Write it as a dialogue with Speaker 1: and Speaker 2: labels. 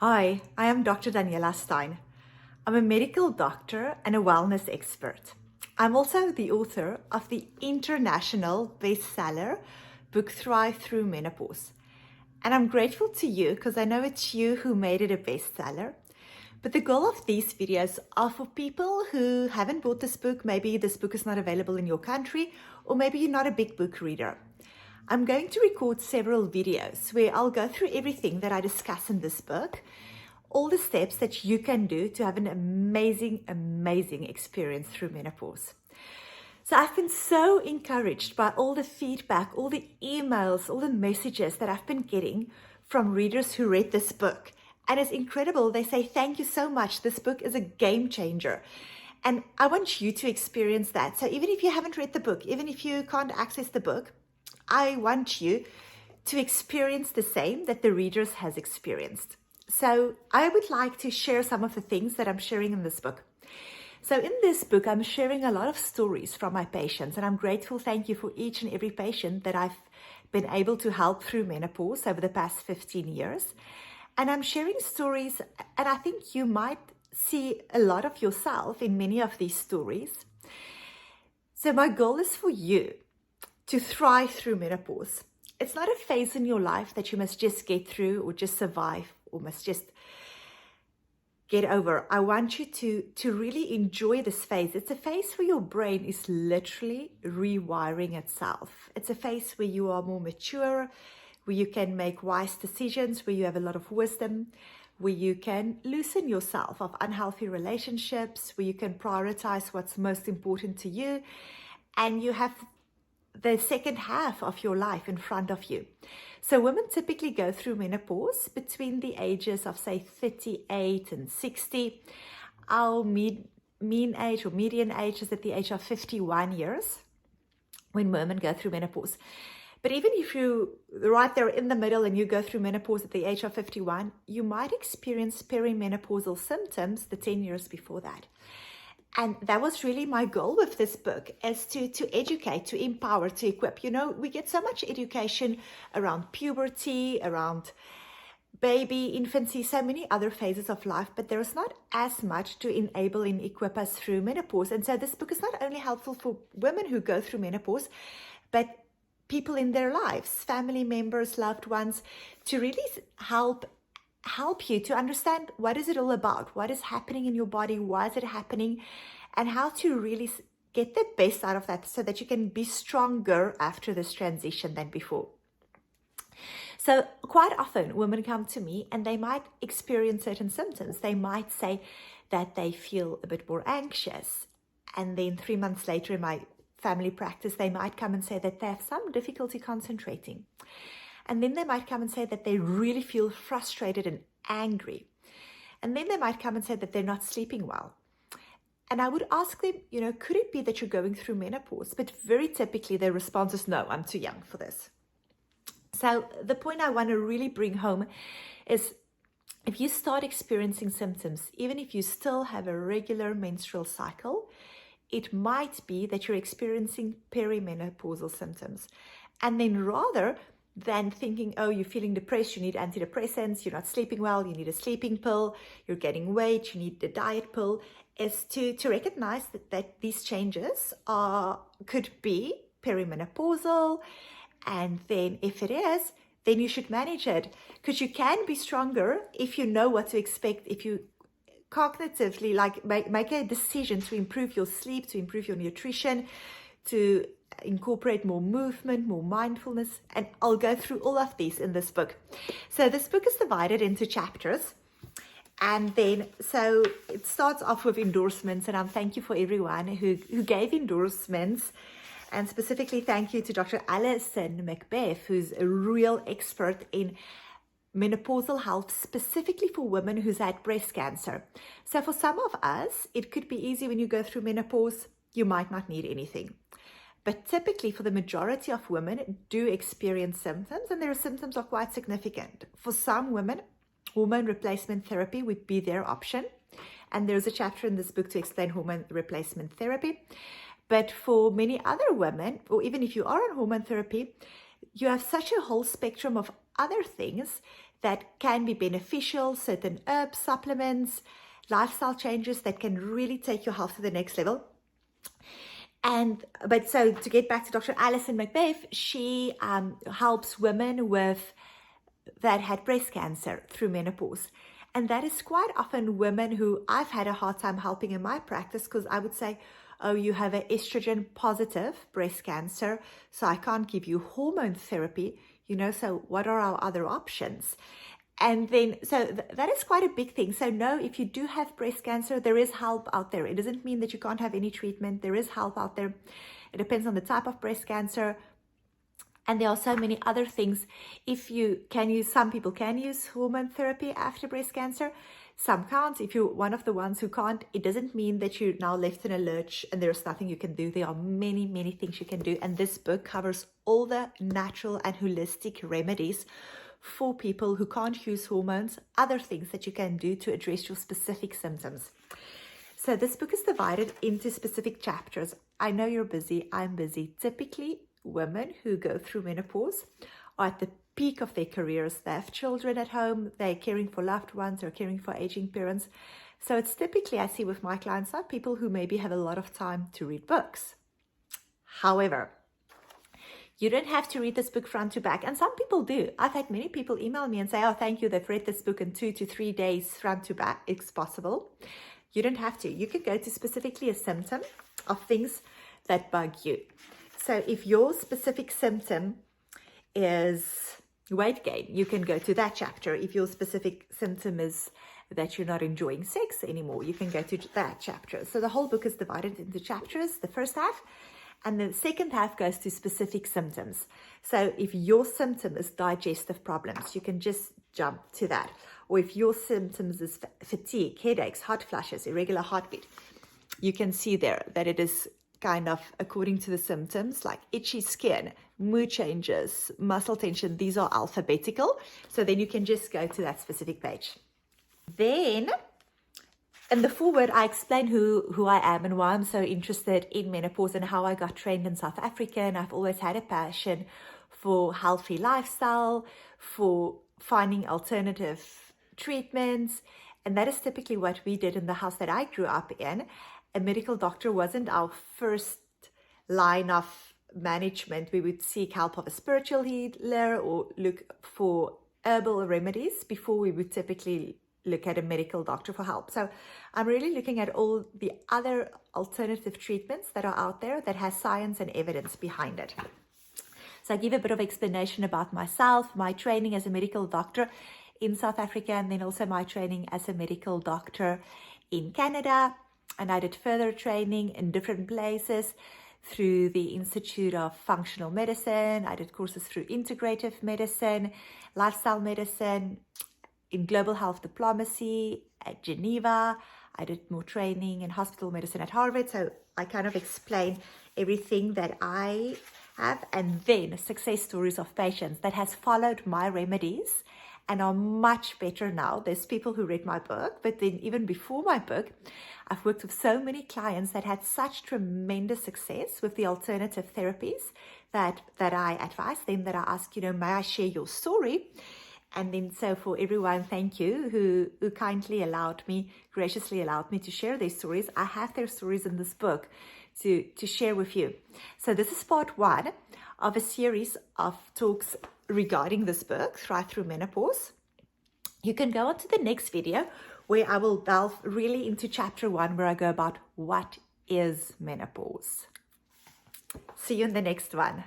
Speaker 1: Hi, I am Dr. Daniela Stein. I'm a medical doctor and a wellness expert. I'm also the author of the international bestseller book Thrive Through Menopause. And I'm grateful to you because I know it's you who made it a bestseller. But the goal of these videos are for people who haven't bought this book. Maybe this book is not available in your country, or maybe you're not a big book reader. I'm going to record several videos where I'll go through everything that I discuss in this book, all the steps that you can do to have an amazing experience through menopause. So I've been so encouraged by all the feedback, all the emails, all the messages that I've been getting from readers who read this book. And it's incredible. They say, thank you so much. This book is a game changer. And I want you to experience that. So even if you haven't read the book, even if you can't access the book, I want you to experience the same that the readers has experienced. So I would like to share some of the things that I'm sharing in this book. So in this book, I'm sharing a lot of stories from my patients, and I'm grateful, thank you, for each and every patient that I've been able to help through menopause over the past 15 years. And I'm sharing stories, and I think you might see a lot of yourself in many of these stories. So my goal is for you to thrive through menopause. It's not a phase in your life that you must just get through or just survive or must just get over. I want you to really enjoy this phase. It's a phase where your brain is literally rewiring itself. It's a phase where you are more mature, where you can make wise decisions, where you have a lot of wisdom, where you can loosen yourself of unhealthy relationships, where you can prioritize what's most important to you, and you have the second half of your life in front of you. So women typically go through menopause between the ages of, say, 38 and 60. Our mean age or median age is at the age of 51 years when women go through menopause. But even if you right there in the middle and you go through menopause at the age of 51, you might experience perimenopausal symptoms the 10 years before that. And that was really my goal with this book, is to educate, to empower, to equip. You know, we get so much education around puberty, around baby, infancy, so many other phases of life, but there is not as much to enable and equip us through menopause. And so this book is not only helpful for women who go through menopause, but people in their lives, family members, loved ones, to really help you to understand what is it all about, what is happening in your body, why is it happening, and how to really get the best out of that so that you can be stronger after this transition than before. So quite often women come to me and they might experience certain symptoms. They might say that they feel a bit more anxious, and then 3 months later in my family practice they might come and say that they have some difficulty concentrating. And then they might come and say that they really feel frustrated and angry. And then they might come and say that they're not sleeping well. And I would ask them, you know, could it be that you're going through menopause? But very typically their response is, no, I'm too young for this. So the point I want to really bring home is, if you start experiencing symptoms, even if you still have a regular menstrual cycle, it might be that you're experiencing perimenopausal symptoms. And then rather than thinking, oh, you're feeling depressed, you need antidepressants, you're not sleeping well, you need a sleeping pill, you're gaining weight, you need the diet pill, is to recognize that these changes could be perimenopausal. And then if it is, then you should manage it, because you can be stronger if you know what to expect, if you cognitively make a decision to improve your sleep, to improve your nutrition, to incorporate more movement, more mindfulness. And I'll go through all of these in this book. So this book is divided into chapters. And then, so it starts off with endorsements, and I'm thank you for everyone who gave endorsements. And specifically thank you to Dr. Alison Macbeth, who's a real expert in menopausal health, specifically for women who's had breast cancer. So for some of us, it could be easy when you go through menopause, you might not need anything. But typically for the majority of women do experience symptoms, and their symptoms are quite significant. For some women, hormone replacement therapy would be their option. And there's a chapter in this book to explain hormone replacement therapy. But for many other women, or even if you are on hormone therapy, you have such a whole spectrum of other things that can be beneficial, certain herbs, supplements, lifestyle changes that can really take your health to the next level. But so to get back to Dr. Alison Macbeth, she helps women that had breast cancer through menopause. And that is quite often women who I've had a hard time helping in my practice, because I would say, oh, you have an estrogen positive breast cancer, so I can't give you hormone therapy, so what are our other options? And then, so that is quite a big thing. So no, if you do have breast cancer, there is help out there. It doesn't mean that you can't have any treatment. There is help out there. It depends on the type of breast cancer. And there are so many other things. Some people can use hormone therapy after breast cancer. Some can't. If you're one of the ones who can't, it doesn't mean that you're now left in a lurch and there's nothing you can do. There are many, many things you can do. And this book covers all the natural and holistic remedies for people who can't use hormones, other things that you can do to address your specific symptoms. So this book is divided into specific chapters. I know you're busy, I'm busy. Typically, women who go through menopause are at the peak of their careers. They have children at home, they're caring for loved ones, or caring for aging parents. So it's typically, I see with my clients, are people who maybe have a lot of time to read books. However, you don't have to read this book front to back. And some people do. I've had many people email me and say, oh, thank you, they've read this book in 2 to 3 days front to back. It's possible. You don't have to. You can go to specifically a symptom of things that bug you. So if your specific symptom is weight gain, you can go to that chapter. If your specific symptom is that you're not enjoying sex anymore, you can go to that chapter. So the whole book is divided into chapters, the first half. And the second half goes to specific symptoms. So if your symptom is digestive problems, you can just jump to that. Or if your symptoms is fatigue, headaches, hot flushes, irregular heartbeat, you can see there that it is kind of according to the symptoms, like itchy skin, mood changes, muscle tension. These are alphabetical. So then you can just go to that specific page. Then in the foreword, I explain who I am and why I'm so interested in menopause and how I got trained in South Africa. And I've always had a passion for healthy lifestyle, for finding alternative treatments. And that is typically what we did in the house that I grew up in. A medical doctor wasn't our first line of management. We would seek help of a spiritual healer or look for herbal remedies before we would typically look at a medical doctor for help. So I'm really looking at all the other alternative treatments that are out there that has science and evidence behind it. So I give a bit of explanation about myself, my training as a medical doctor in South Africa, and then also my training as a medical doctor in Canada. And I did further training in different places through the Institute of Functional Medicine. I did courses through integrative medicine, lifestyle medicine, in global health diplomacy at Geneva. I did more training in hospital medicine at Harvard. So I kind of explain everything that I have, and then success stories of patients that has followed my remedies and are much better now. There's people who read my book, but then even before my book, I've worked with so many clients that had such tremendous success with the alternative therapies that I advise them, that I ask, may I share your story? And then so for everyone, thank you, who kindly graciously allowed me to share their stories. I have their stories in this book to share with you. So this is part 1 of a series of talks regarding this book, Thrive Through Menopause. You can go on to the next video where I will delve really into chapter 1, where I go about what is menopause. See you in the next one.